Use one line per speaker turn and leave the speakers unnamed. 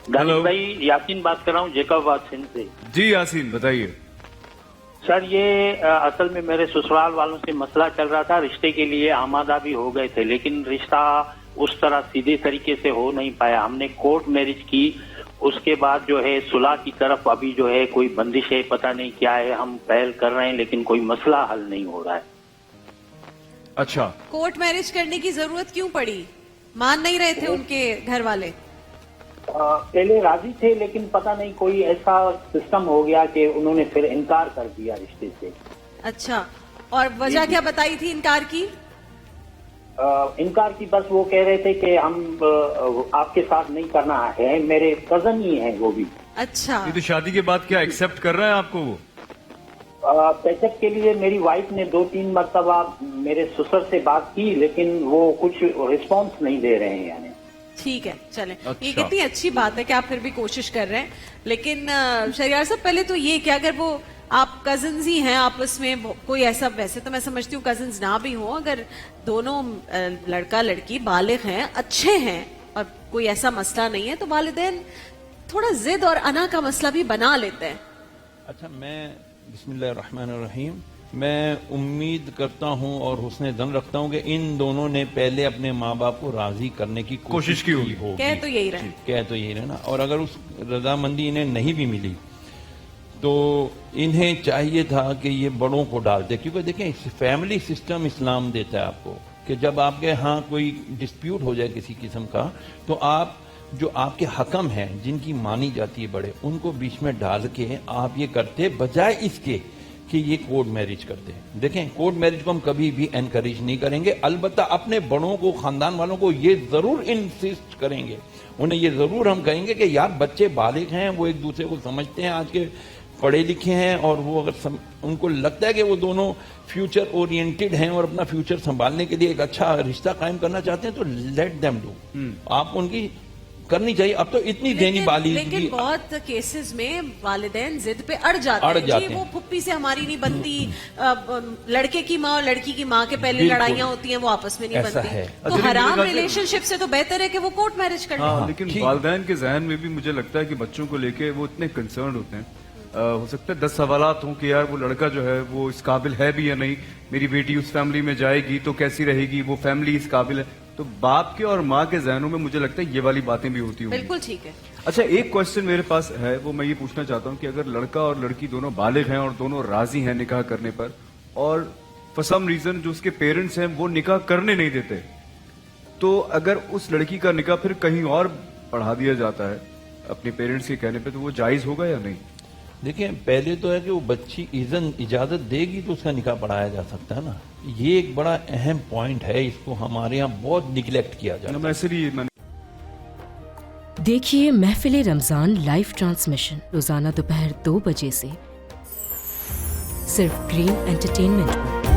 दानिश भाई, यासीन बात कर रहा हूँ जैकबाबाद सिंध से।
जी यासीन बताइए।
सर ये असल में मेरे ससुराल वालों से मसला चल रहा था, रिश्ते के लिए आमादा भी हो गए थे, लेकिन रिश्ता उस तरह सीधे तरीके से हो नहीं पाया। हमने कोर्ट मैरिज की, उसके बाद जो है सुलह की तरफ अभी जो है कोई बंदिश है, पता नहीं क्या है, हम पहल कर रहे हैं लेकिन कोई मसला हल नहीं हो रहा है।
अच्छा,
कोर्ट मैरिज करने की जरूरत क्यों पड़ी? मान नहीं रहे थे उनके घर वाले?
पहले राजी थे लेकिन पता नहीं कोई ऐसा सिस्टम हो गया कि उन्होंने फिर इनकार कर दिया रिश्ते से।
अच्छा, और वजह क्या बताई थी इनकार की?
इनकार की बस वो कह रहे थे कि हम आपके साथ नहीं करना है, मेरे कजन ही हैं वो भी।
अच्छा,
ये तो शादी के बाद क्या एक्सेप्ट कर रहा है आपको वो?
पैचअप के लिए मेरी वाइफ ने 2-3 मरतबा मेरे ससुर से बात की, लेकिन वो कुछ रिस्पॉन्स नहीं दे रहे हैं। यानी
ठीक है, चलें।
अच्छा।
ये कितनी अच्छी बात है कि आप फिर भी कोशिश कर रहे हैं, लेकिन शहरियार साहब पहले तो ये कि अगर वो आप कजिन्स ही हैं आपस में, कोई ऐसा, वैसे तो मैं समझती हूँ कजिन्स ना भी हो, अगर दोनों लड़का लड़की बालिग हैं, अच्छे हैं और कोई ऐसा मसला नहीं है, तो वालिदैन थोड़ा जिद और अना का मसला भी बना लेते हैं।
अच्छा, मैं बिस्मिल्लाहिर्रहमानिर्रहीम, मैं उम्मीद करता हूं और हुस्ने ज़न रखता हूं कि इन दोनों ने पहले अपने माँ बाप को राजी करने की कोशिश की होगी।
कह तो यही रहे।
कह तो यही रहे ना, और अगर उस रजामंदी इन्हें नहीं भी मिली तो इन्हें चाहिए था कि ये बड़ों को डालते, क्योंकि देखें फैमिली सिस्टम इस्लाम देता है आपको कि जब आपके यहाँ कोई डिस्प्यूट हो जाए किसी किस्म का, तो आप जो आपके हकम हैं जिनकी मानी जाती है बड़े, उनको बीच में डाल के आप ये करते, बजाय इसके कि ये कोर्ट मैरिज करते हैं। देखें, कोर्ट मैरिज को हम कभी भी एनकरेज नहीं करेंगे, अलबत्ता अपने बड़ों को, खानदान वालों को ये जरूर इंसिस्ट करेंगे, उन्हें ये जरूर हम कहेंगे कि यार बच्चे बालिग हैं, वो एक दूसरे को समझते हैं, आज के पढ़े लिखे हैं, और वो अगर उनको लगता है कि वो दोनों फ्यूचर ओरिएंटेड हैं और अपना फ्यूचर संभालने के लिए एक अच्छा रिश्ता कायम करना चाहते हैं, तो लेट देम डू। आप उनकी करनी चाहिए। अब तो इतनी देनी बाली,
लेकिन बहुत केसेस में वालिदैन जिद पे अड़ जाते हैं। जी, वो फुप्पी से हमारी नहीं बनती, लड़के की माँ और लड़की की माँ के पहले लड़ाइयाँ होती हैं, वो आपस में नहीं बनती, तो हराम रिलेशनशिप से तो बेहतर है कि वो कोर्ट मैरिज कर लें।
लेकिन वालिदैन के जहन में भी मुझे लगता है कि बच्चों को लेके वो इतने कंसर्न होते हैं, हो सकता है 10 सवालात हों कि यार वो लड़का जो है वो इस काबिल है भी या नहीं, मेरी बेटी उस फैमिली में जाएगी तो कैसी रहेगी, वो फैमिली इस काबिल है। तो बाप के और माँ के जहनों में मुझे लगता है ये वाली बातें भी होती होंगी।
बिल्कुल ठीक है।
अच्छा, एक क्वेश्चन मेरे पास है, वो मैं ये पूछना चाहता हूँ कि अगर लड़का और लड़की दोनों बालिग हैं और दोनों राजी हैं निकाह करने पर, और फॉर सम रीजन जो उसके पेरेंट्स हैं वो निकाह करने नहीं देते, तो अगर उस लड़की का निकाह फिर कहीं और पढ़ा दिया जाता है अपने पेरेंट्स के कहने पर, तो वो जायज होगा या नहीं?
देखिए, पहले तो है कि वो बच्ची इजाजत देगी तो उसका निकाह पढ़ाया जा सकता है ना, ये एक बड़ा अहम पॉइंट है, इसको हमारे यहाँ बहुत निगलेक्ट किया जाता है।
देखिए महफिल रमजान लाइव ट्रांसमिशन रोजाना दोपहर 2 बजे से सिर्फ ग्रीन एंटरटेनमेंट पर।